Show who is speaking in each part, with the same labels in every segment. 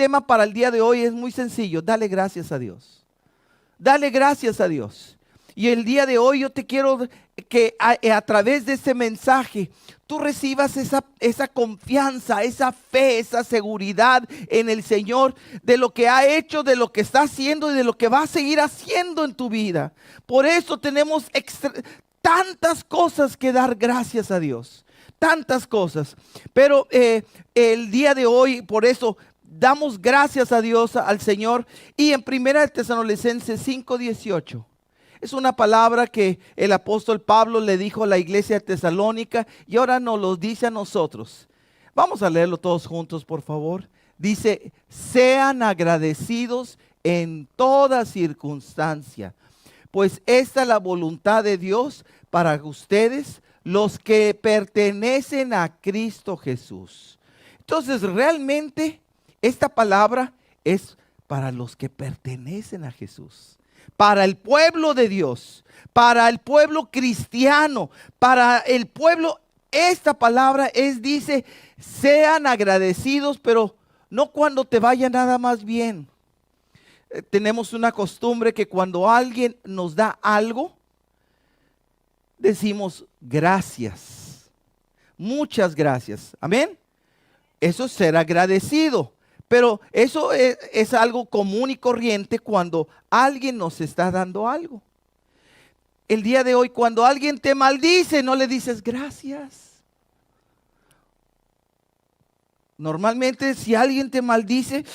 Speaker 1: tema para el día de hoy es muy sencillo. Dale gracias a Dios. Dale gracias a Dios. Y el día de hoy yo te quiero que a través de ese mensaje tú recibas esa confianza, esa fe, esa seguridad en el Señor de lo que ha hecho, de lo que está haciendo y de lo que va a seguir haciendo en tu vida. Por eso tenemos tantas cosas que dar gracias a Dios. Tantas cosas. Pero el día de hoy, por eso damos gracias a Dios, al Señor. Y en 1 Tesalonicenses 5:18. Es una palabra que el apóstol Pablo le dijo a la iglesia de Tesalónica y ahora nos lo dice a nosotros. Vamos a leerlo todos juntos, por favor. Dice, sean agradecidos en toda circunstancia, pues esta es la voluntad de Dios para ustedes, los que pertenecen a Cristo Jesús. Entonces, realmente, esta palabra es para los que pertenecen a Jesús. Para el pueblo de Dios, para el pueblo cristiano, para el pueblo, esta palabra dice, sean agradecidos, pero no cuando te vaya nada más bien. Tenemos una costumbre que cuando alguien nos da algo, decimos gracias, muchas gracias, amén. Eso es ser agradecido. Pero eso es algo común y corriente cuando alguien nos está dando algo. El día de hoy, cuando alguien te maldice, no le dices gracias. Normalmente, si alguien te maldice,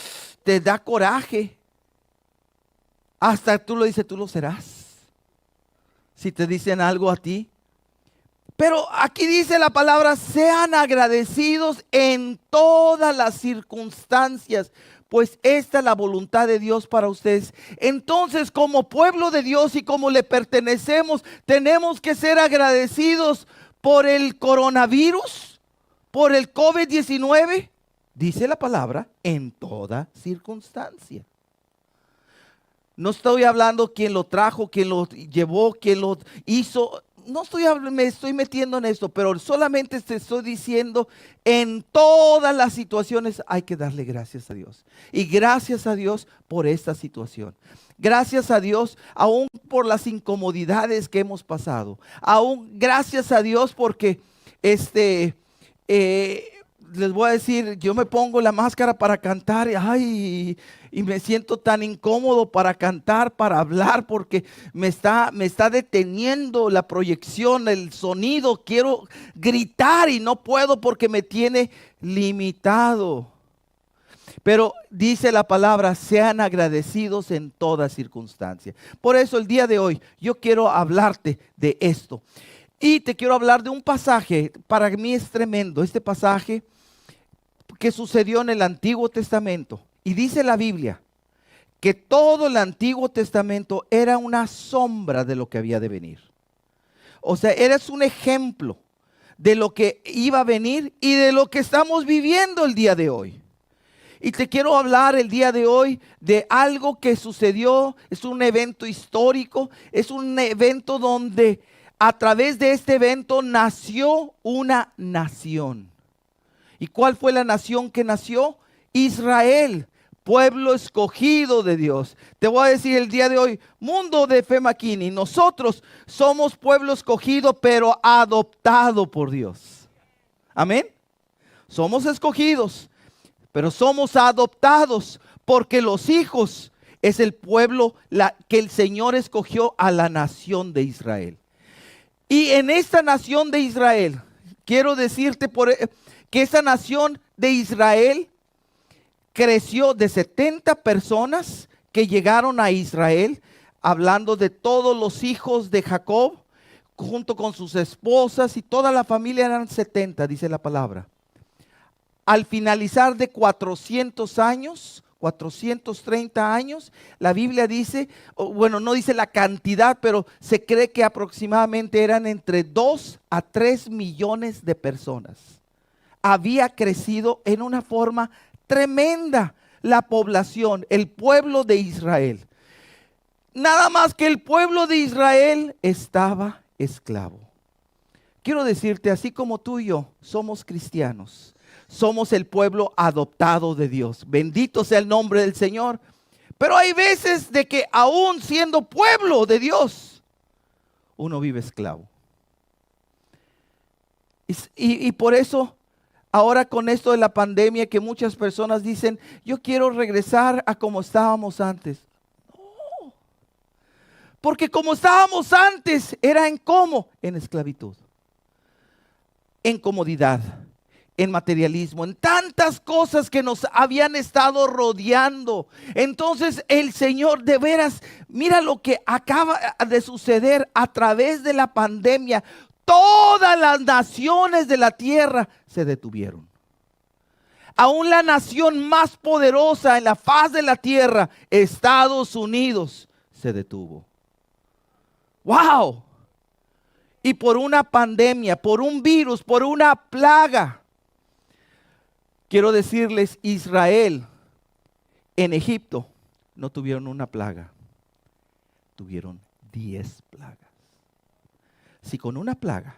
Speaker 1: te da coraje. Hasta tú lo dices, tú lo serás. Si te dicen algo a ti. Pero aquí dice la palabra, sean agradecidos en todas las circunstancias, pues esta es la voluntad de Dios para ustedes. Entonces, como pueblo de Dios y como le pertenecemos, tenemos que ser agradecidos por el coronavirus, por el COVID-19. Dice la palabra, en toda circunstancia. No estoy hablando quién lo trajo, quién lo llevó, quién lo hizo. No me estoy metiendo en esto, pero solamente te estoy diciendo, en todas las situaciones hay que darle gracias a Dios. Y gracias a Dios por esta situación. Gracias a Dios aún por las incomodidades que hemos pasado. Aún gracias a Dios porque les voy a decir, yo me pongo la máscara para cantar y me siento tan incómodo para cantar, para hablar, porque me está deteniendo la proyección, el sonido. Quiero gritar y no puedo porque me tiene limitado. Pero dice la palabra, sean agradecidos en toda circunstancia. Por eso el día de hoy yo quiero hablarte de esto. Y te quiero hablar de un pasaje, para mí es tremendo, este pasaje que sucedió en el Antiguo Testamento. Y dice la Biblia que todo el Antiguo Testamento era una sombra de lo que había de venir. O sea, eres un ejemplo de lo que iba a venir y de lo que estamos viviendo el día de hoy. Y te quiero hablar el día de hoy de algo que sucedió, es un evento histórico, es un evento donde a través de este evento nació una nación. ¿Y cuál fue la nación que nació? Israel, pueblo escogido de Dios. Te voy a decir el día de hoy, mundo de Fe McKinney, nosotros somos pueblo escogido, pero adoptado por Dios. Amén. Somos escogidos, pero somos adoptados porque los hijos es el pueblo que el Señor escogió a la nación de Israel. Y en esta nación de Israel, quiero decirte que esa nación de Israel creció de 70 personas que llegaron a Israel, hablando de todos los hijos de Jacob, junto con sus esposas y toda la familia eran 70, dice la palabra. Al finalizar de 400 años, 430 años, la Biblia dice, bueno, no dice la cantidad, pero se cree que aproximadamente eran entre 2 a 3 millones de personas. Había crecido en una forma tremenda la población, el pueblo de Israel. Nada más que el pueblo de Israel estaba esclavo. quiero decirte, así como tú y yo somos cristianos, somos el pueblo adoptado de Dios. Bendito sea el nombre del Señor. Pero hay veces de que aún siendo pueblo de Dios, uno vive esclavo. Y por eso, ahora con esto de la pandemia, que muchas personas dicen, yo quiero regresar a como estábamos antes. No, porque como estábamos antes, era en cómo, en esclavitud, en comodidad, en materialismo, en tantas cosas que nos habían estado rodeando. Entonces el Señor, de veras, mira lo que acaba de suceder a través de la pandemia. Todas las naciones de la tierra se detuvieron. Aún la nación más poderosa en la faz de la tierra, Estados Unidos, se detuvo. ¡Wow! Y por una pandemia, por un virus, por una plaga. Quiero decirles, Israel en Egipto no tuvieron una plaga, tuvieron 10 plagas. Si con una plaga,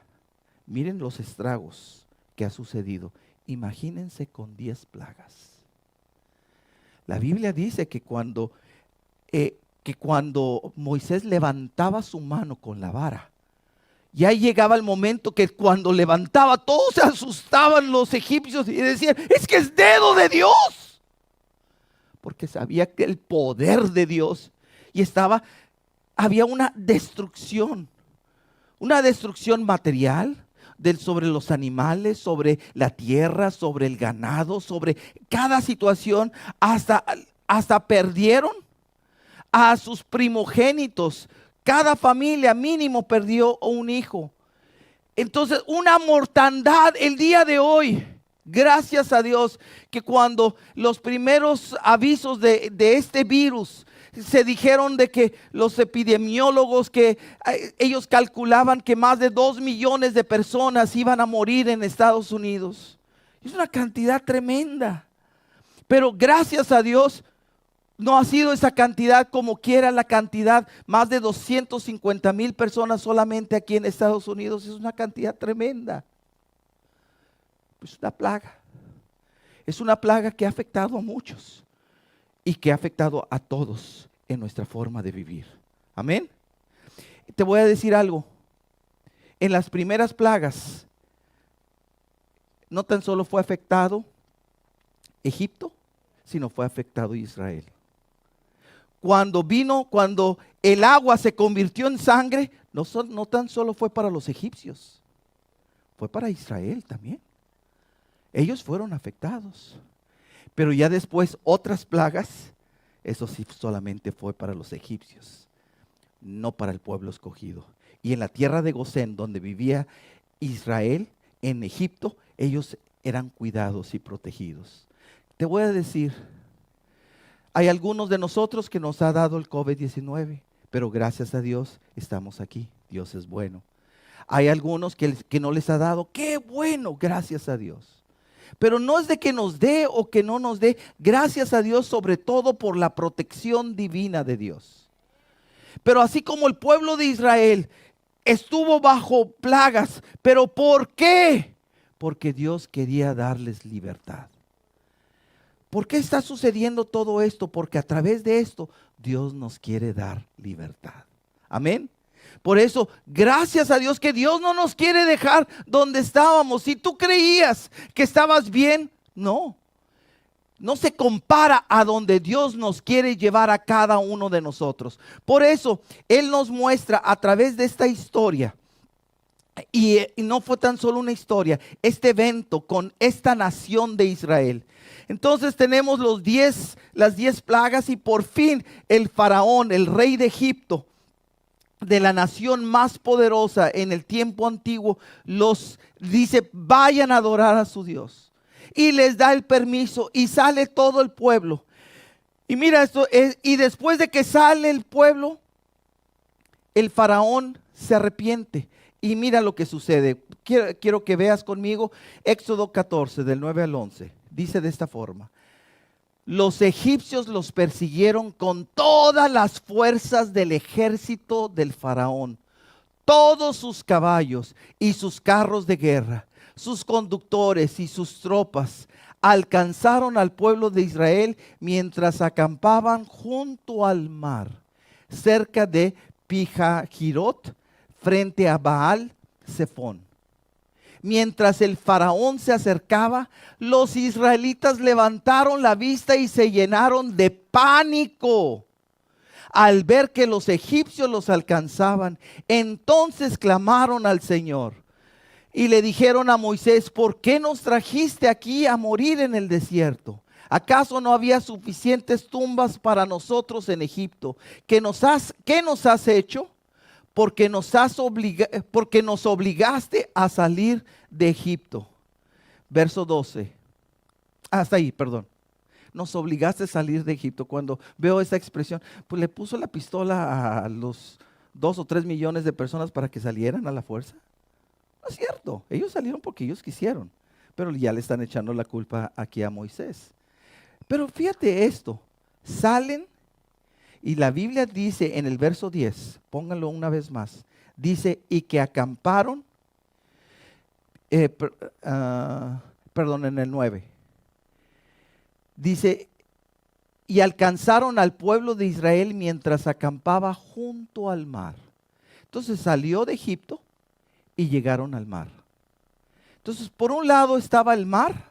Speaker 1: miren los estragos que ha sucedido, imagínense con 10 plagas. La Biblia dice que cuando Moisés levantaba su mano con la vara, ya llegaba el momento que cuando levantaba, todos se asustaban los egipcios y decían, es que es dedo de Dios. Porque sabía que el poder de Dios, y había una destrucción material sobre los animales, sobre la tierra, sobre el ganado, sobre cada situación, hasta perdieron a sus primogénitos. Cada familia mínimo perdió un hijo. Entonces, una mortandad el día de hoy. Gracias a Dios que cuando los primeros avisos de este virus se dijeron de que los epidemiólogos, que ellos calculaban que más de 2 millones de personas iban a morir en Estados Unidos. Es una cantidad tremenda. Pero gracias a Dios, no ha sido esa cantidad como quiera la cantidad, más de 250,000 personas solamente aquí en Estados Unidos. Es una cantidad tremenda. Es una plaga. Es una plaga que ha afectado a muchos y que ha afectado a todos en nuestra forma de vivir. Amén. Te voy a decir algo. En las primeras plagas, no tan solo fue afectado Egipto, sino fue afectado Israel. Cuando el agua se convirtió en sangre, no tan solo fue para los egipcios, fue para Israel también. Ellos fueron afectados. Pero ya después otras plagas, eso sí solamente fue para los egipcios, no para el pueblo escogido. Y en la tierra de Gosén, donde vivía Israel, en Egipto, ellos eran cuidados y protegidos. Te voy a decir, hay algunos de nosotros que nos ha dado el COVID-19, pero gracias a Dios estamos aquí. Dios es bueno. Hay algunos que no les ha dado. ¡Qué bueno! Gracias a Dios. Pero no es de que nos dé o que no nos dé. Gracias a Dios, sobre todo por la protección divina de Dios. Pero así como el pueblo de Israel estuvo bajo plagas, ¿pero por qué? Porque Dios quería darles libertad. ¿Por qué está sucediendo todo esto? Porque a través de esto Dios nos quiere dar libertad. Amén. Por eso, gracias a Dios que Dios no nos quiere dejar donde estábamos. Si tú creías que estabas bien, no se compara a donde Dios nos quiere llevar a cada uno de nosotros. Por eso, Él nos muestra a través de esta historia, y no fue tan solo una historia, este evento con esta nación de Israel. Entonces tenemos las 10 plagas, y por fin el faraón, el rey de Egipto, de la nación más poderosa en el tiempo antiguo, los dice, vayan a adorar a su Dios. Y les da el permiso y sale todo el pueblo. Y mira esto, y después de que sale el pueblo, el faraón se arrepiente. Y mira lo que sucede. Quiero que veas conmigo Éxodo 14, del 9 al 11. Dice de esta forma: los egipcios los persiguieron con todas las fuerzas del ejército del faraón. todos sus caballos y sus carros de guerra, sus conductores y sus tropas, alcanzaron al pueblo de Israel mientras acampaban junto al mar, cerca de Pijahirot, frente a Baal Zephón. Mientras el faraón se acercaba, los israelitas levantaron la vista y se llenaron de pánico al ver que los egipcios los alcanzaban. Entonces clamaron al Señor y le dijeron a Moisés: ¿por qué nos trajiste aquí a morir en el desierto? ¿Acaso no había suficientes tumbas para nosotros en Egipto? ¿Qué nos has hecho? Porque nos obligaste a salir de Egipto. Verso 12. Hasta ahí, perdón. Nos obligaste a salir de Egipto. Cuando veo esa expresión, pues le puso la pistola a los 2 o 3 millones de personas para que salieran a la fuerza. No es cierto. Ellos salieron porque ellos quisieron. Pero ya le están echando la culpa aquí a Moisés. Pero fíjate esto. Salen. Y la Biblia dice en el verso 10, pónganlo una vez más, dice, y que acamparon, perdón, en el 9, dice, y alcanzaron al pueblo de Israel mientras acampaba junto al mar. Entonces salió de Egipto y llegaron al mar. Entonces por un lado estaba el mar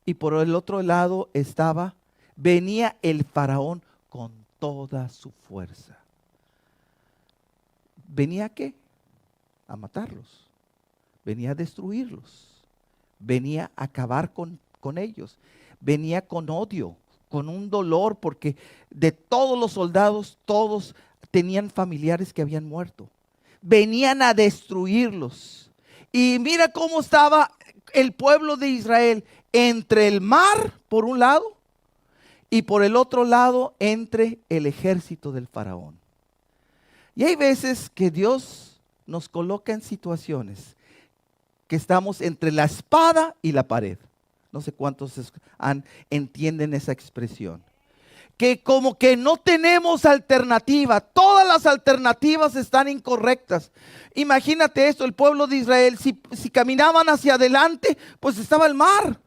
Speaker 1: y por el otro lado venía el faraón con toda su fuerza. ¿Venía a qué? A matarlos. Venía a destruirlos. Venía a acabar con ellos. Venía con odio, con un dolor, porque de todos los soldados, todos tenían familiares que habían muerto. Venían a destruirlos. Y mira cómo estaba el pueblo de Israel entre el mar, por un lado, y por el otro lado entre el ejército del faraón. Y hay veces que Dios nos coloca en situaciones que estamos entre la espada y la pared. No sé cuántos entienden esa expresión. Que como que no tenemos alternativa. Todas las alternativas están incorrectas. Imagínate esto, el pueblo de Israel, si caminaban hacia adelante, pues estaba el mar.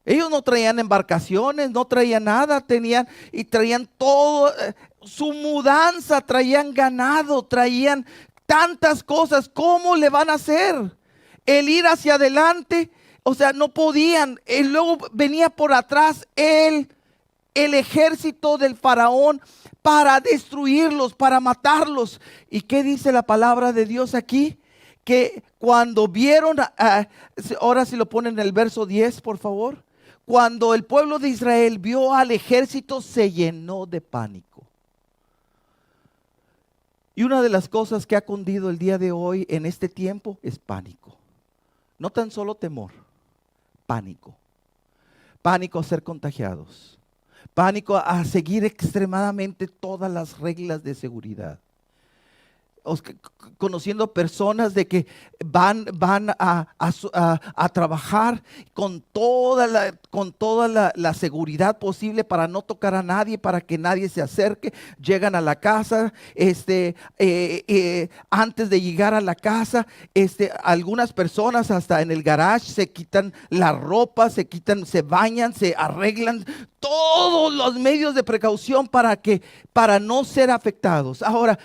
Speaker 1: Ellos no traían embarcaciones, no traían nada, traían todo, su mudanza, traían ganado, traían tantas cosas. ¿Cómo le van a hacer? El ir hacia adelante, o sea, no podían. Y luego venía por atrás el ejército del faraón para destruirlos, para matarlos. ¿Y qué dice la palabra de Dios aquí? Que cuando vieron, ahora si lo ponen en el verso 10, por favor. Cuando el pueblo de Israel vio al ejército, se llenó de pánico. Y una de las cosas que ha cundido el día de hoy en este tiempo es pánico. No tan solo temor, pánico. Pánico a ser contagiados. Pánico a seguir extremadamente todas las reglas de seguridad. Conociendo personas de que van a trabajar con toda la seguridad posible para no tocar a nadie, para que nadie se acerque. Llegan a la casa, antes de llegar a la casa, algunas personas hasta en el garage se quitan la ropa, se bañan, se arreglan, todos los medios de precaución para no ser afectados. Ahora,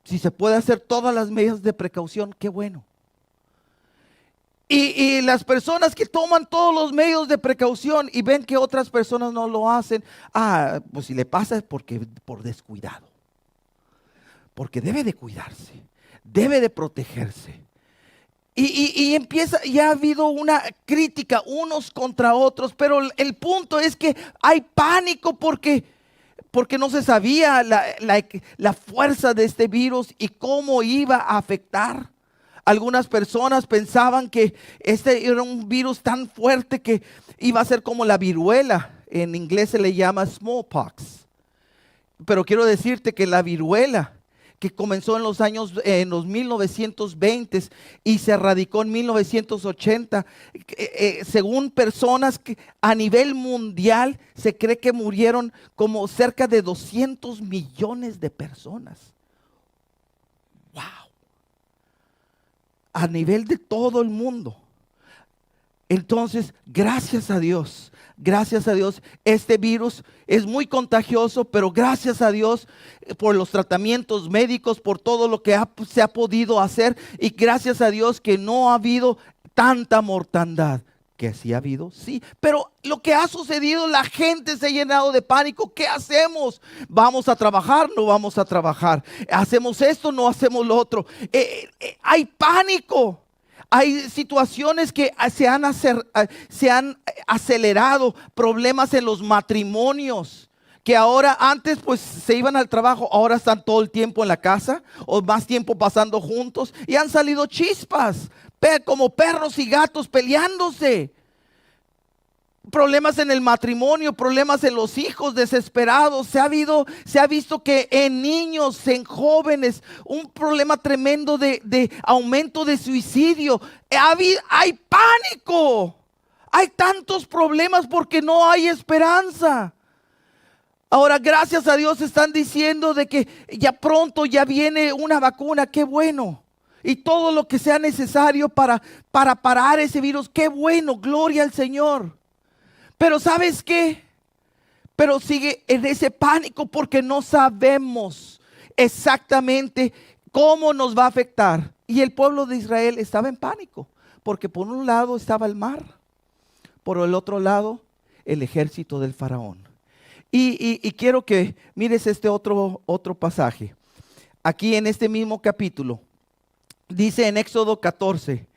Speaker 1: si se puede hacer todas las medidas de precaución, qué bueno. Y las personas que toman todos los medios de precaución y ven que otras personas no lo hacen, pues si le pasa es por descuidado. Porque debe de cuidarse, debe de protegerse. Y ha habido una crítica unos contra otros, pero el punto es que hay pánico porque no se sabía la fuerza de este virus y cómo iba a afectar. Algunas personas pensaban que este era un virus tan fuerte que iba a ser como la viruela. En inglés se le llama smallpox. Pero quiero decirte que la viruela, que comenzó en los 1920 y se erradicó en 1980, según personas que a nivel mundial se cree que murieron como cerca de 200 millones de personas. Wow. A nivel de todo el mundo. Entonces, gracias a Dios, este virus es muy contagioso, pero gracias a Dios por los tratamientos médicos, por todo lo que se ha podido hacer, y gracias a Dios que no ha habido tanta mortandad. Que sí ha habido, sí, pero lo que ha sucedido, la gente se ha llenado de pánico. ¿Qué hacemos? ¿Vamos a trabajar? No vamos a trabajar. ¿Hacemos esto? No hacemos lo otro. Hay pánico. Hay situaciones que se han acelerado, problemas en los matrimonios, que ahora antes pues se iban al trabajo, ahora están todo el tiempo en la casa o más tiempo pasando juntos y han salido chispas, como perros y gatos peleándose. Problemas en el matrimonio, problemas en los hijos, desesperados. Se ha visto que en niños, en jóvenes, un problema tremendo de aumento de suicidio. Hay pánico. Hay tantos problemas porque no hay esperanza. Ahora, gracias a Dios están diciendo de que ya pronto ya viene una vacuna. Qué bueno. Y todo lo que sea necesario para parar ese virus. Qué bueno, gloria al Señor. Pero ¿sabes qué? Pero sigue en ese pánico porque no sabemos exactamente cómo nos va a afectar. Y el pueblo de Israel estaba en pánico, porque por un lado estaba el mar, por el otro lado el ejército del faraón. Y quiero que mires este otro pasaje. Aquí en este mismo capítulo, dice en Éxodo 14,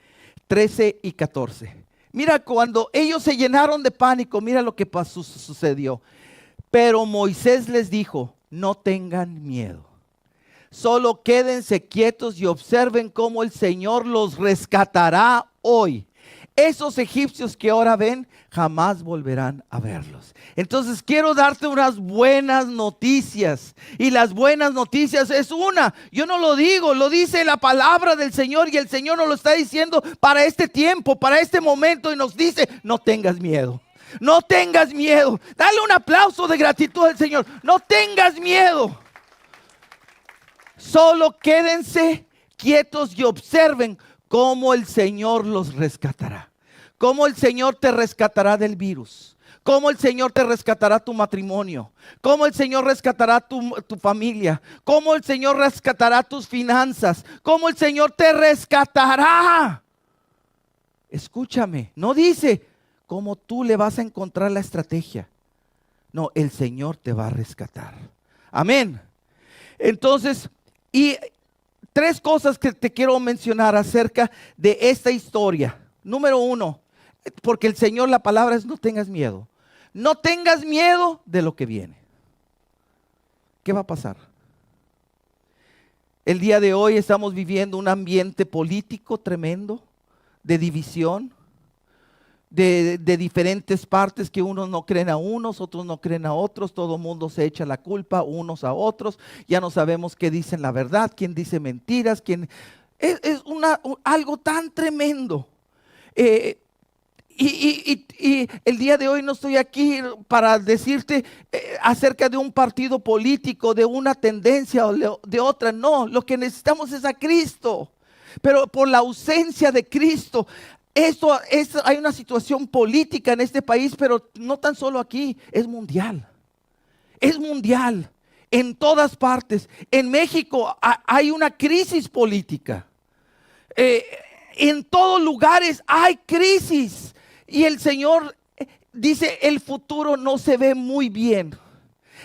Speaker 1: 13 y 14. Mira, cuando ellos se llenaron de pánico, mira lo que sucedió. Pero Moisés les dijo, no tengan miedo. Solo quédense quietos y observen cómo el Señor los rescatará hoy. Esos egipcios que ahora ven, jamás volverán a verlos. Entonces quiero darte unas buenas noticias. Y las buenas noticias es una. Yo no lo digo, lo dice la palabra del Señor. Y el Señor nos lo está diciendo para este tiempo, para este momento. Y nos dice, no tengas miedo. No tengas miedo. Dale un aplauso de gratitud al Señor. No tengas miedo. Solo quédense quietos y observen cómo el Señor los rescatará. Cómo el Señor te rescatará del virus. Cómo el Señor te rescatará tu matrimonio. Cómo el Señor rescatará tu familia. Cómo el Señor rescatará tus finanzas. Cómo el Señor te rescatará. Escúchame, no dice cómo tú le vas a encontrar la estrategia. No, el Señor te va a rescatar. Amén. Entonces, y tres cosas que te quiero mencionar acerca de esta historia. Número uno, porque el Señor, la palabra es no tengas miedo. No tengas miedo de lo que viene. ¿Qué va a pasar? El día de hoy estamos viviendo un ambiente político tremendo, de división, de diferentes partes, que unos no creen a unos, otros no creen a otros, todo el mundo se echa la culpa unos a otros, ya no sabemos qué dicen la verdad, quién dice mentiras, es algo tan tremendo. Y el día de hoy no estoy aquí para decirte acerca de un partido político, de una tendencia o de otra. No, lo que necesitamos es a Cristo. Pero por la ausencia de Cristo, hay una situación política en este país, pero no tan solo aquí, es mundial. Es mundial, en todas partes. En México hay una crisis política. En todos lugares hay crisis. Y el Señor dice, el futuro no se ve muy bien.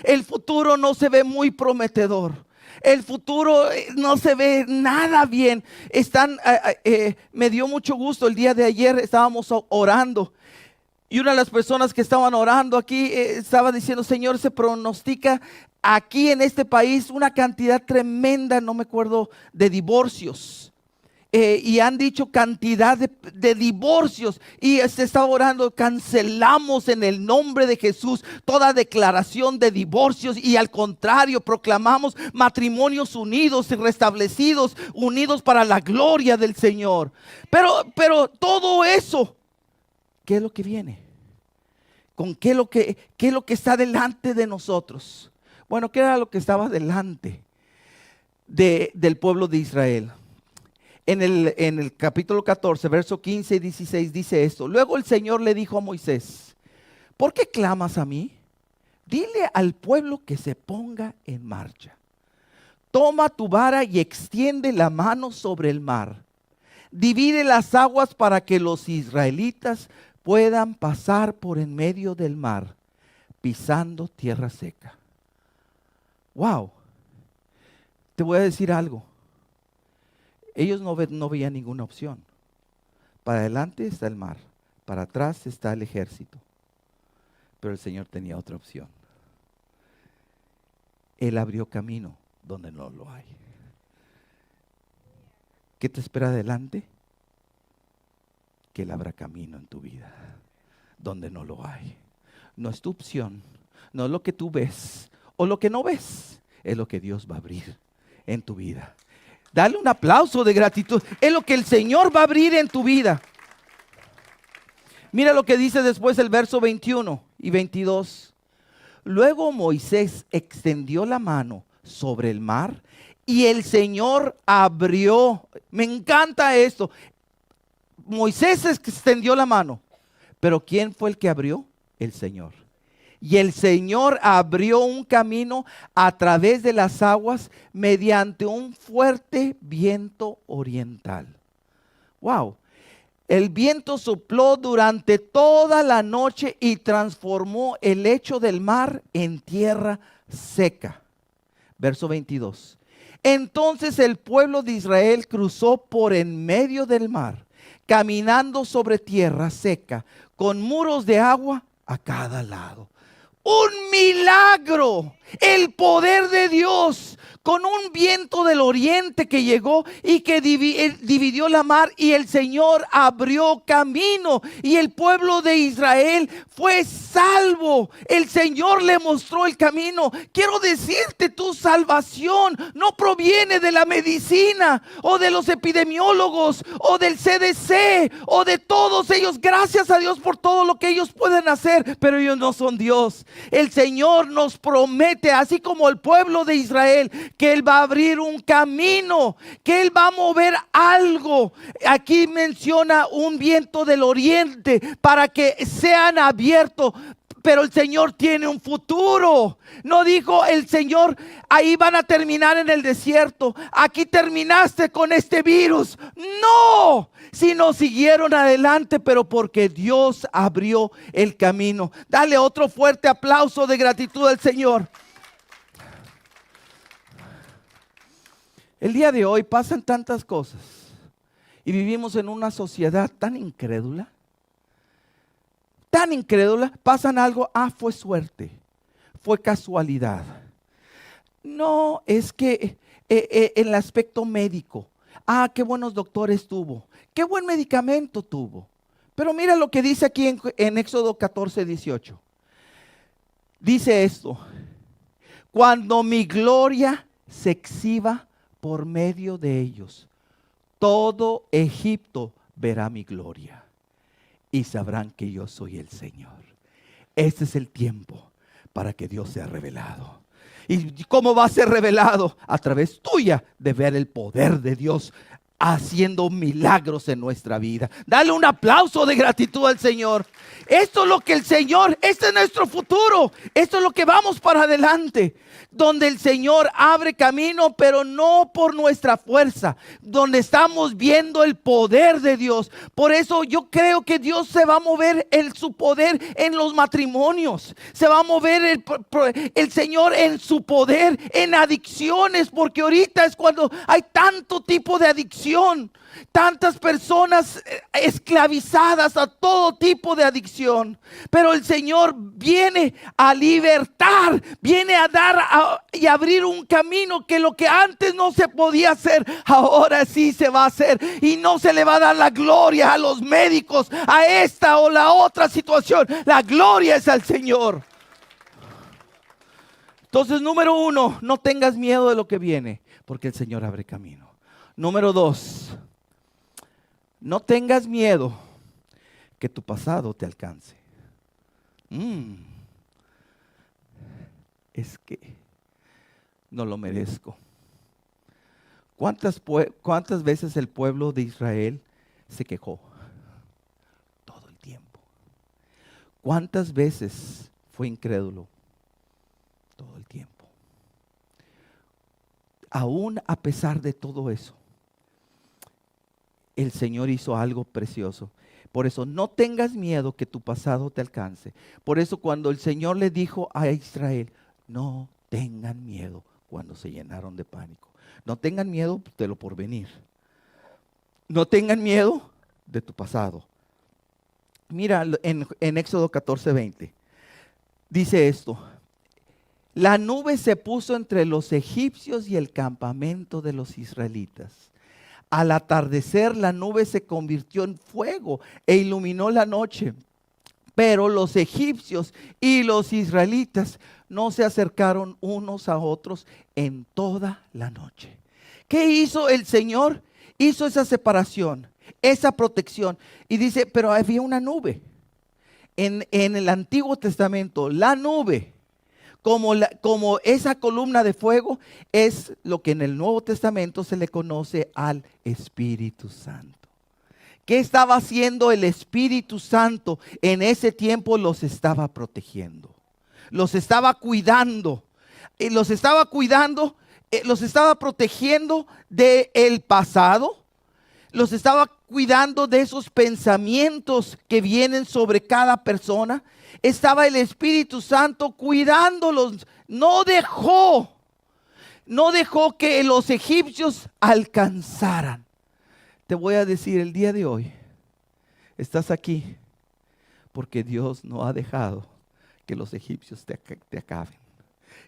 Speaker 1: El futuro no se ve muy prometedor. El futuro no se ve nada bien. Me dio mucho gusto. El día de ayer estábamos orando. Y una de las personas que estaban orando aquí estaba diciendo, Señor, se pronostica aquí en este país una cantidad tremenda, no me acuerdo, de divorcios. Y han dicho cantidad de divorcios, y se está orando, cancelamos en el nombre de Jesús toda declaración de divorcios, y al contrario proclamamos matrimonios unidos y restablecidos, unidos para la gloria del Señor. Pero todo eso, ¿qué es lo que viene? ¿Con qué es lo que está delante de nosotros? Bueno, ¿qué era lo que estaba delante? del pueblo de Israel. En el capítulo 14, verso 15 y 16 dice esto. Luego el Señor le dijo a Moisés: ¿por qué clamas a mí? Dile al pueblo que se ponga en marcha. Toma tu vara y extiende la mano sobre el mar. Divide las aguas para que los israelitas puedan pasar por en medio del mar, pisando tierra seca. Wow, te voy a decir algo. Ellos no veían ninguna opción. Para adelante está el mar, para atrás está el ejército. Pero el Señor tenía otra opción. Él abrió camino donde no lo hay. ¿Qué te espera adelante? Que Él abra camino en tu vida donde no lo hay. No es tu opción, no es lo que tú ves o lo que no ves, es lo que Dios va a abrir en tu vida. Dale un aplauso de gratitud. Es lo que el Señor va a abrir en tu vida. Mira lo que dice después el verso 21 y 22. Luego Moisés extendió la mano sobre el mar y el Señor abrió. Me encanta esto. Moisés extendió la mano, pero ¿quién fue el que abrió? El Señor. Y el Señor abrió un camino a través de las aguas mediante un fuerte viento oriental. Wow. El viento sopló durante toda la noche y transformó el lecho del mar en tierra seca. Verso 22. Entonces el pueblo de Israel cruzó por en medio del mar, caminando sobre tierra seca, con muros de agua a cada lado. Un milagro, el poder de Dios, con un viento del oriente que llegó y que dividió la mar, y el Señor abrió camino y el pueblo de Israel fue salvo. El Señor le mostró el camino. Quiero decirte, tu salvación no proviene de la medicina o de los epidemiólogos o del CDC o de todos ellos. Gracias a Dios por todo lo que ellos pueden hacer, pero ellos no son Dios. El Señor nos promete, así como el pueblo de Israel, que Él va a abrir un camino, que Él va a mover algo. Aquí menciona un viento del oriente para que sean abiertos. Pero el Señor tiene un futuro. No dijo el Señor: ahí van a terminar en el desierto, aquí terminaste con este virus. No, sino siguieron adelante, pero porque Dios abrió el camino. Dale otro fuerte aplauso de gratitud al Señor. El día de hoy pasan tantas cosas y vivimos en una sociedad tan incrédula. Tan incrédula, pasan algo, fue suerte, fue casualidad. No, es que en el aspecto médico, qué buenos doctores tuvo, qué buen medicamento tuvo. Pero mira lo que dice aquí en Éxodo 14, 18. Dice esto: cuando mi gloria se exhiba por medio de ellos, todo Egipto verá mi gloria y sabrán que yo soy el Señor. Este es el tiempo para que Dios sea revelado. ¿Y cómo va a ser revelado? A través tuya, de ver el poder de Dios haciendo milagros en nuestra vida. Dale un aplauso de gratitud al Señor. Esto es lo que el Señor, este es nuestro futuro. Esto es lo que vamos para adelante. Donde el Señor abre camino, pero no por nuestra fuerza. Donde estamos viendo el poder de Dios. Por eso yo creo que Dios se va a mover su poder en los matrimonios. Se va a mover el Señor en su poder en adicciones. Porque ahorita es cuando hay tanto tipo de adicción. Tantas personas esclavizadas a todo tipo de adicción. Pero el Señor viene a libertar, viene a dar y abrir un camino que lo que antes no se podía hacer, ahora sí se va a hacer. Y no se le va a dar la gloria a los médicos, a esta o la otra situación. La gloria es al Señor. Entonces, número 1, no tengas miedo de lo que viene, porque el Señor abre camino. Número 2, no tengas miedo que tu pasado te alcance. Es que no lo merezco. ¿Cuántas veces el pueblo de Israel se quejó? Todo el tiempo. ¿Cuántas veces fue incrédulo? Todo el tiempo. Aún a pesar de todo eso, el Señor hizo algo precioso. Por eso no tengas miedo que tu pasado te alcance. Por eso cuando el Señor le dijo a Israel, no tengan miedo, cuando se llenaron de pánico. No tengan miedo de lo porvenir. No tengan miedo de tu pasado. Mira en Éxodo 14:20. Dice esto. La nube se puso entre los egipcios y el campamento de los israelitas. Al atardecer la nube se convirtió en fuego e iluminó la noche. Pero los egipcios y los israelitas no se acercaron unos a otros en toda la noche. ¿Qué hizo el Señor? Hizo esa separación, esa protección. Y dice, pero había una nube. En el Antiguo Testamento, la nube, como esa columna de fuego, es lo que en el Nuevo Testamento se le conoce al Espíritu Santo. ¿Qué estaba haciendo el Espíritu Santo? En ese tiempo los estaba protegiendo, los estaba cuidando, los estaba protegiendo del pasado, los estaba cuidando de esos pensamientos que vienen sobre cada persona. Estaba el Espíritu Santo cuidándolos. No dejó que los egipcios alcanzaran. Te voy a decir el día de hoy, estás aquí porque Dios no ha dejado que los egipcios te acaben,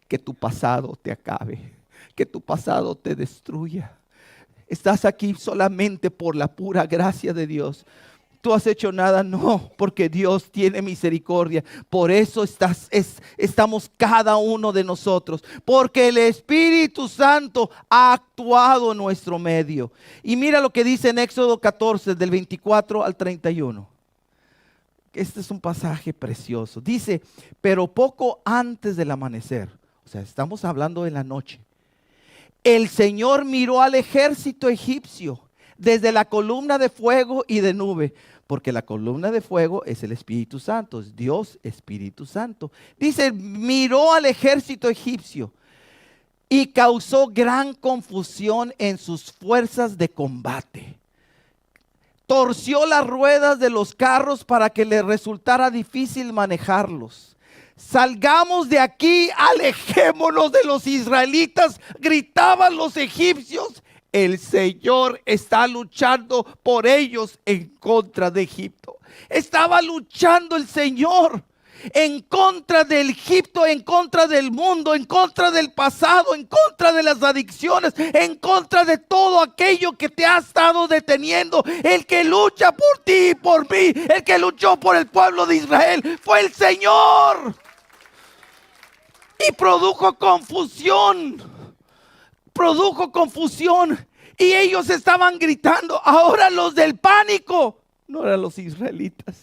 Speaker 1: que tu pasado te acabe, que tu pasado te destruya. Estás aquí solamente por la pura gracia de Dios. ¿Tú has hecho nada? No, porque Dios tiene misericordia. Por eso estamos cada uno de nosotros. Porque el Espíritu Santo ha actuado en nuestro medio. Y mira lo que dice en Éxodo 14, del 24 al 31. Este es un pasaje precioso. Dice, pero poco antes del amanecer, o sea, estamos hablando de la noche, el Señor miró al ejército egipcio desde la columna de fuego y de nube. Porque la columna de fuego es el Espíritu Santo, es Dios Espíritu Santo. Dice, miró al ejército egipcio y causó gran confusión en sus fuerzas de combate. Torció las ruedas de los carros para que le resultara difícil manejarlos. Salgamos de aquí, alejémonos de los israelitas, gritaban los egipcios. El Señor está luchando por ellos en contra de Egipto. Estaba luchando el Señor en contra del Egipto, en contra del mundo, en contra del pasado, en contra de las adicciones, en contra de todo aquello que te ha estado deteniendo. El que lucha por ti y por mí, el que luchó por el pueblo de Israel, fue el Señor. Y produjo confusión. Y ellos estaban gritando. Ahora los del pánico no eran los israelitas,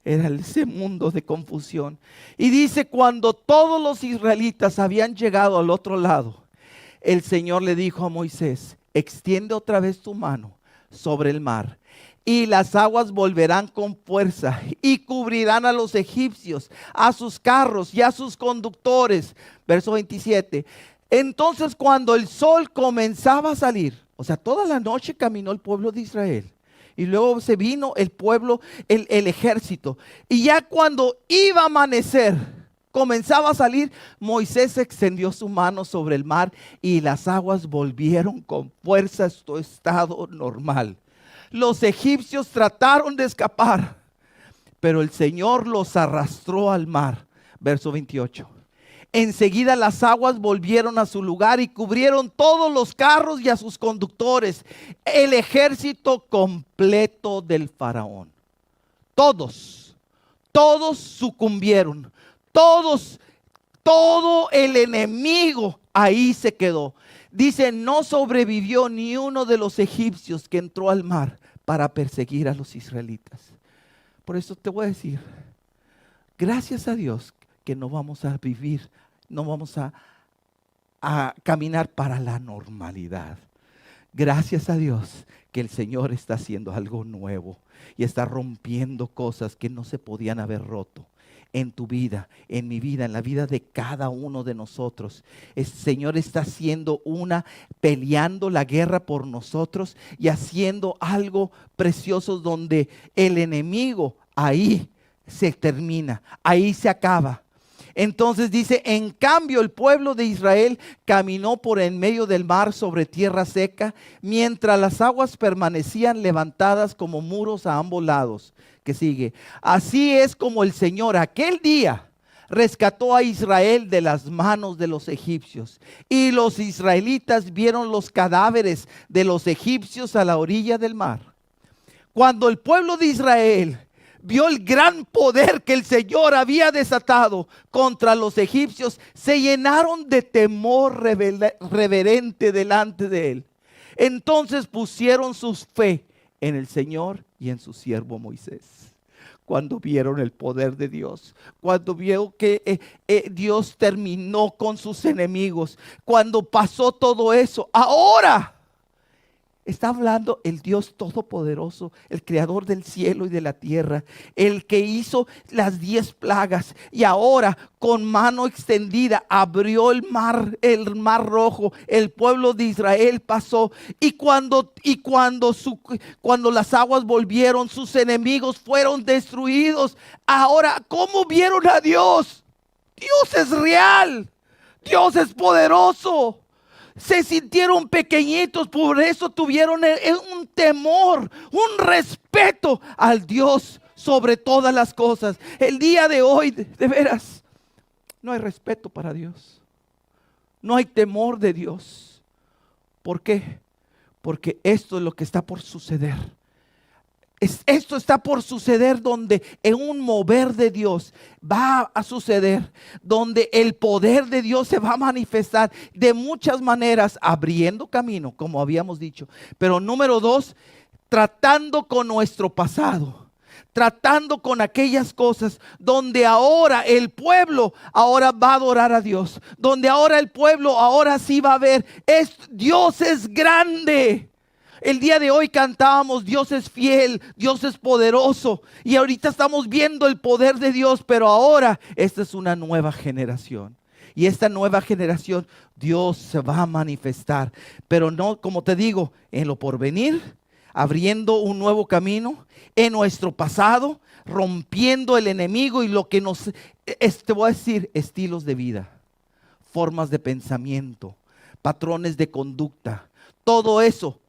Speaker 1: era ese mundo de confusión. Y dice, cuando todos los israelitas habían llegado al otro lado, el Señor le dijo a Moisés, extiende otra vez tu mano sobre el mar y las aguas volverán con fuerza y cubrirán a los egipcios, a sus carros y a sus conductores. Verso 27. Entonces cuando el sol comenzaba a salir, o sea, toda la noche caminó el pueblo de Israel. Y luego se vino el pueblo, el ejército. Y ya cuando iba a amanecer, comenzaba a salir, Moisés extendió su mano sobre el mar y las aguas volvieron con fuerza a su estado normal. Los egipcios trataron de escapar, pero el Señor los arrastró al mar. Verso 28. Enseguida las aguas volvieron a su lugar y cubrieron todos los carros y a sus conductores, el ejército completo del faraón. Todos sucumbieron, todo el enemigo ahí se quedó. Dice, no sobrevivió ni uno de los egipcios que entró al mar para perseguir a los israelitas. Por eso te voy a decir, gracias a Dios que no vamos a vivir, no vamos a caminar para la normalidad. Gracias a Dios que el Señor está haciendo algo nuevo y está rompiendo cosas que no se podían haber roto en tu vida, en mi vida, en la vida de cada uno de nosotros. El Señor está haciendo peleando la guerra por nosotros y haciendo algo precioso donde el enemigo ahí se termina, ahí se acaba. Entonces dice, en cambio el pueblo de Israel caminó por en medio del mar sobre tierra seca, mientras las aguas permanecían levantadas como muros a ambos lados. Que sigue, así es como el Señor aquel día rescató a Israel de las manos de los egipcios. Y los israelitas vieron los cadáveres de los egipcios a la orilla del mar. Cuando el pueblo de Israel vio el gran poder que el Señor había desatado contra los egipcios, se llenaron de temor reverente delante de él. Entonces pusieron su fe en el Señor y en su siervo Moisés. Cuando vieron el poder de Dios, cuando vieron que Dios terminó con sus enemigos, cuando pasó todo eso, ahora está hablando el Dios Todopoderoso, el creador del cielo y de la tierra, el que hizo las 10 plagas y ahora con mano extendida abrió el mar rojo. El pueblo de Israel pasó y cuando las aguas volvieron, sus enemigos fueron destruidos. Ahora, ¿cómo vieron a Dios? Dios es real, Dios es poderoso. Se sintieron pequeñitos, por eso tuvieron un temor, un respeto al Dios sobre todas las cosas. El día de hoy, de veras, no hay respeto para Dios. No hay temor de Dios. ¿Por qué? Porque esto es lo que está por suceder. Esto está por suceder donde en un mover de Dios va a suceder, donde el poder de Dios se va a manifestar de muchas maneras, abriendo camino, como habíamos dicho. Pero número 2, tratando con nuestro pasado, tratando con aquellas cosas donde ahora el pueblo ahora va a adorar a Dios, donde ahora el pueblo ahora sí va a ver, Dios es grande. El día de hoy cantábamos, Dios es fiel, Dios es poderoso. Y ahorita estamos viendo el poder de Dios, pero ahora esta es una nueva generación. Y esta nueva generación, Dios se va a manifestar. Pero no, como te digo, en lo porvenir, abriendo un nuevo camino, en nuestro pasado, rompiendo el enemigo y lo que te voy a decir, estilos de vida, formas de pensamiento, patrones de conducta, todo eso.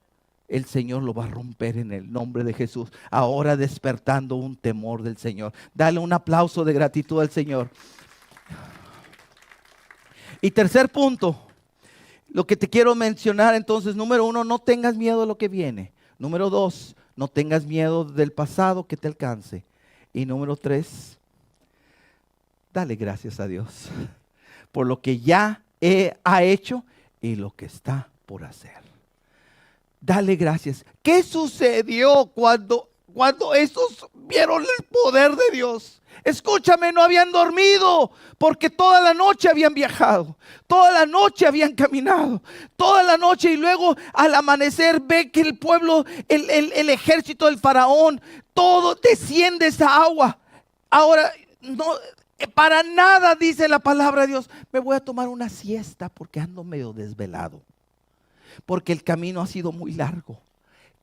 Speaker 1: El Señor lo va a romper en el nombre de Jesús. Ahora despertando un temor del Señor. Dale un aplauso de gratitud al Señor. Y tercer punto, lo que te quiero mencionar entonces, número 1, no tengas miedo de lo que viene. Número 2, no tengas miedo del pasado que te alcance. Y número 3, dale gracias a Dios por lo que ya ha hecho y lo que está por hacer. Dale gracias. ¿Qué sucedió cuando esos vieron el poder de Dios? Escúchame, no habían dormido porque toda la noche habían viajado, toda la noche habían caminado, toda la noche, y luego al amanecer ve que el pueblo, el ejército del faraón, todo desciende esa agua. Ahora, no, para nada dice la palabra de Dios, me voy a tomar una siesta porque ando medio desvelado, porque el camino ha sido muy largo.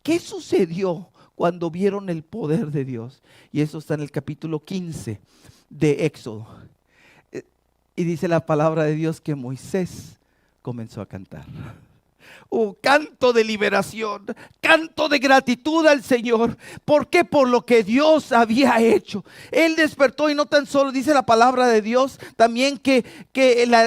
Speaker 1: ¿Qué sucedió cuando vieron el poder de Dios? Y eso está en el capítulo 15 de Éxodo. Y dice la palabra de Dios que Moisés comenzó a cantar. Canto de liberación, canto de gratitud al Señor. ¿Por qué? Por lo que Dios había hecho. Él despertó, y no tan solo dice la palabra de Dios, también que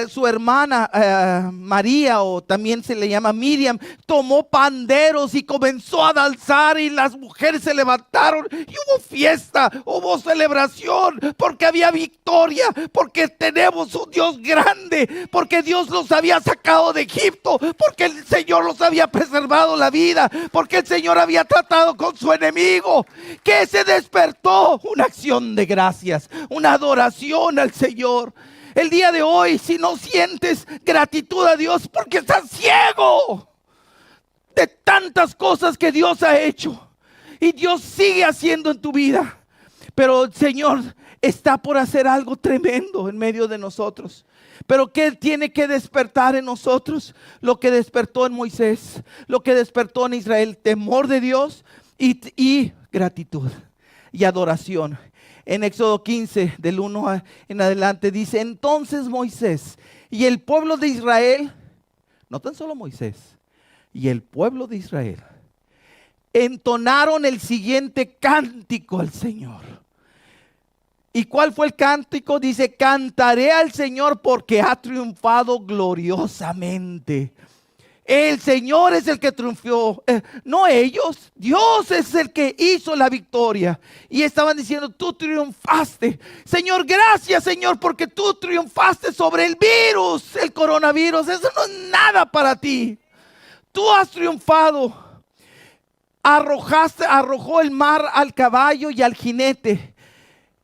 Speaker 1: su hermana María, o también se le llama Miriam, tomó panderos y comenzó a danzar, y las mujeres se levantaron y hubo fiesta, hubo celebración, porque había victoria, porque tenemos un Dios grande, porque Dios los había sacado de Egipto, porque el Señor los había preservado la vida, porque el Señor había tratado con su enemigo. ¿Qué se despertó? Una acción de gracias, una adoración al Señor. El día de hoy, si no sientes gratitud a Dios, porque estás ciego. de tantas cosas que Dios ha hecho y Dios sigue haciendo en tu vida. Pero el Señor está por hacer algo tremendo en medio de nosotros. Pero ¿qué tiene que despertar en nosotros? Lo que despertó en Moisés, lo que despertó en Israel: temor de Dios y gratitud y adoración. En Éxodo 15, del 1 en adelante, dice: entonces Moisés y el pueblo de Israel, no tan solo Moisés, y el pueblo de Israel entonaron el siguiente cántico al Señor. ¿Y cuál fue el cántico? Dice: cantaré al Señor porque ha triunfado gloriosamente. El Señor es el que triunfó, no ellos. Dios es el que hizo la victoria. Y estaban diciendo: tú triunfaste, Señor. Gracias, Señor, porque tú triunfaste sobre el virus, el coronavirus. Eso no es nada para ti. Tú has triunfado. Arrojó el mar al caballo y al jinete.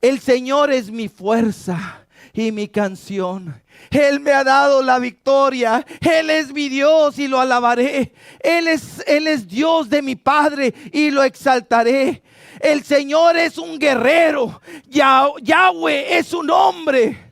Speaker 1: El Señor es mi fuerza y mi canción. Él me ha dado la victoria. Él es mi Dios y lo alabaré. Él es Dios de mi Padre y lo exaltaré. El Señor es un guerrero. Yahweh es su nombre.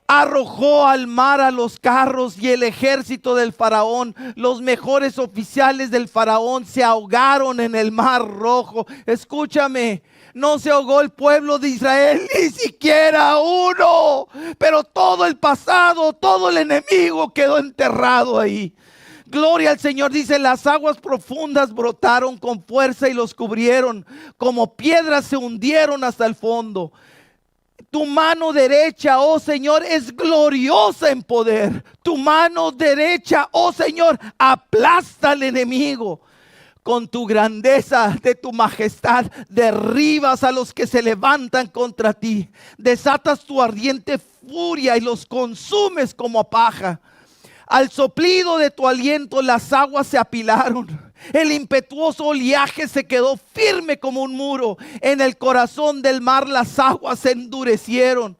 Speaker 1: Arrojó al mar a los carros y el ejército del faraón. Los mejores oficiales del faraón se ahogaron en el mar rojo. Escúchame, no se ahogó el pueblo de Israel, ni siquiera uno. Pero todo el pasado, todo el enemigo quedó enterrado ahí. Gloria al Señor. Dice: las aguas profundas brotaron con fuerza y los cubrieron. Como piedras se hundieron hasta el fondo. Tu mano derecha, oh Señor, es gloriosa en poder. Tu mano derecha, oh Señor, aplasta al enemigo. Con tu grandeza de tu majestad derribas a los que se levantan contra ti. Desatas tu ardiente furia y los consumes como a paja. Al soplido de tu aliento las aguas se apilaron. El impetuoso oleaje se quedó firme como un muro. En el corazón del mar las aguas se endurecieron.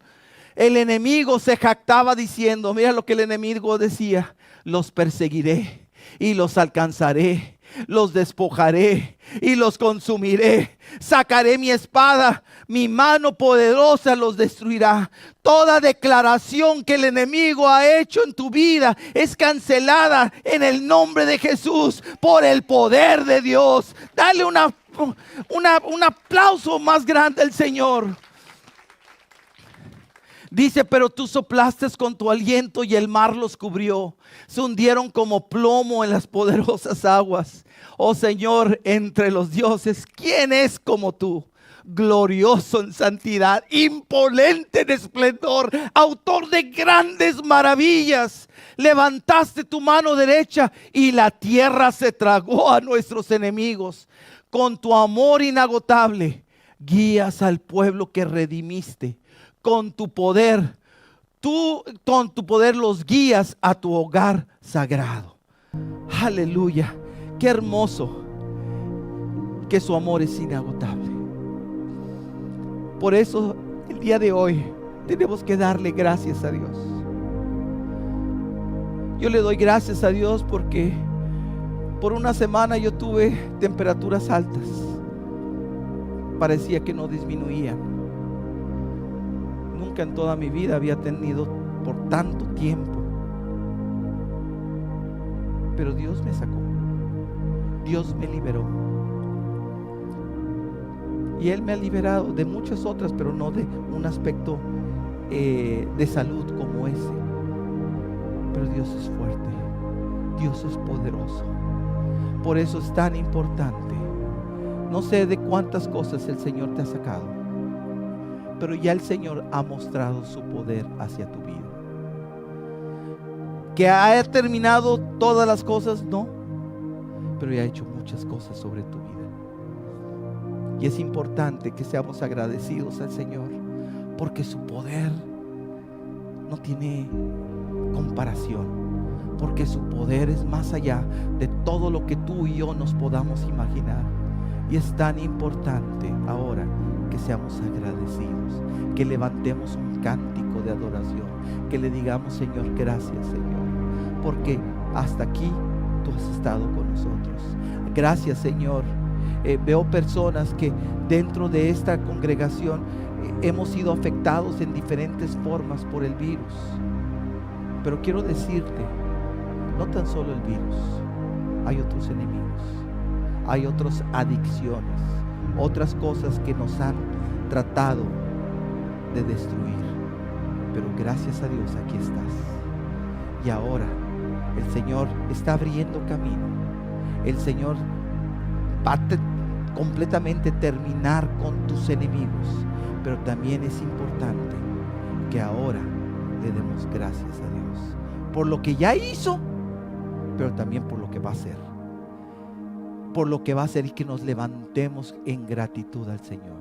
Speaker 1: El enemigo se jactaba diciendo, mira lo que el enemigo decía: los perseguiré y los alcanzaré, los despojaré y los consumiré. Sacaré mi espada, mi mano poderosa los destruirá. Toda declaración que el enemigo ha hecho en tu vida es cancelada en el nombre de Jesús por el poder de Dios. Dale un aplauso más grande al Señor. Dice: pero tú soplaste con tu aliento y el mar los cubrió. Se hundieron como plomo en las poderosas aguas. Oh Señor, entre los dioses, ¿quién es como tú? Glorioso en santidad, imponente en esplendor, autor de grandes maravillas. Levantaste tu mano derecha y la tierra se tragó a nuestros enemigos. Con tu amor inagotable guías al pueblo que redimiste. Con tu poder los guías a tu hogar sagrado. Aleluya. Qué hermoso que su amor es inagotable. Por eso el día de hoy tenemos que darle gracias a Dios. Yo le doy gracias a Dios porque por una semana yo tuve temperaturas altas. Parecía que no disminuían. Nunca en toda mi vida había tenido por tanto tiempo. Pero Dios me sacó. Dios me liberó. Y Él me ha liberado de muchas otras, pero no de un aspecto de salud como ese. Pero Dios es fuerte. Dios es poderoso. Por eso es tan importante. No sé de cuántas cosas el Señor te ha sacado, pero ya el Señor ha mostrado su poder hacia tu vida. ¿Que ha terminado todas las cosas? No, pero ya ha hecho muchas cosas sobre tu vida. Y es importante que seamos agradecidos al Señor, porque su poder no tiene comparación, porque su poder es más allá de todo lo que tú y yo nos podamos imaginar. Y es tan importante ahora que seamos agradecidos, que levantemos un cántico de adoración, que le digamos: Señor, gracias, Señor, porque hasta aquí tú has estado con nosotros. Gracias, Señor. Veo personas que dentro de esta congregación hemos sido afectados en diferentes formas por el virus. Pero quiero decirte, no tan solo el virus, hay otros enemigos, hay otras adicciones, otras cosas que nos han tratado de destruir. Pero gracias a Dios aquí estás. Y ahora el Señor está abriendo camino. El Señor va a completamente terminar con tus enemigos. Pero también es importante que ahora le demos gracias a Dios por lo que ya hizo, pero también por lo que va a hacer. Por lo que va a hacer, y que nos levantemos en gratitud al Señor.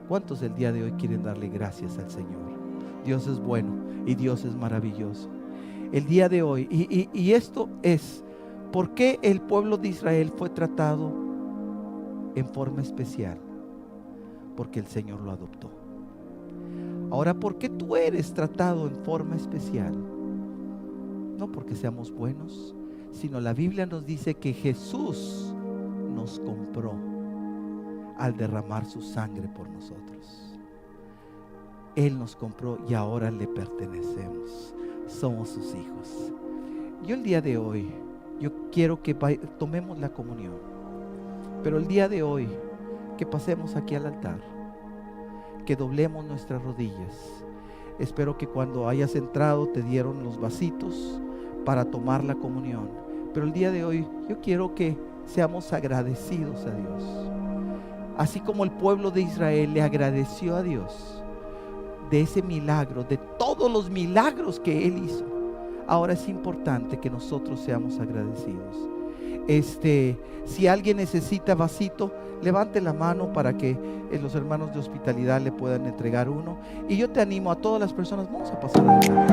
Speaker 1: ¿Cuántos el día de hoy quieren darle gracias al Señor? Dios es bueno y Dios es maravilloso. El día de hoy, y esto es, ¿por qué el pueblo de Israel fue tratado en forma especial? Porque el Señor lo adoptó. Ahora, ¿por qué tú eres tratado en forma especial? No porque seamos buenos, sino la Biblia nos dice que Jesús nos compró al derramar su sangre por nosotros. Él nos compró y ahora le pertenecemos. Somos sus hijos. Yo el día de hoy, yo quiero que tomemos la comunión. Pero el día de hoy, que pasemos aquí al altar, que doblemos nuestras rodillas. Espero que cuando hayas entrado te dieron los vasitos para tomar la comunión. Pero el día de hoy yo quiero que seamos agradecidos a Dios. Así como el pueblo de Israel le agradeció a Dios de ese milagro, de todos los milagros que Él hizo. Ahora es importante que nosotros seamos agradecidos. Si alguien necesita vasito, levante la mano para que los hermanos de hospitalidad le puedan entregar uno. Y yo te animo a todas las personas, vamos a pasar adelante.